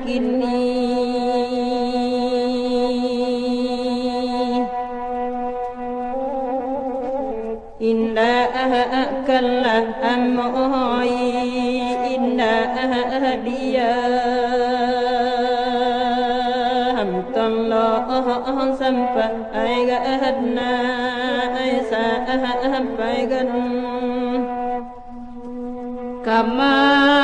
kini inna kalla amoi inna dia hamtallah sampai gadna sampai gan kama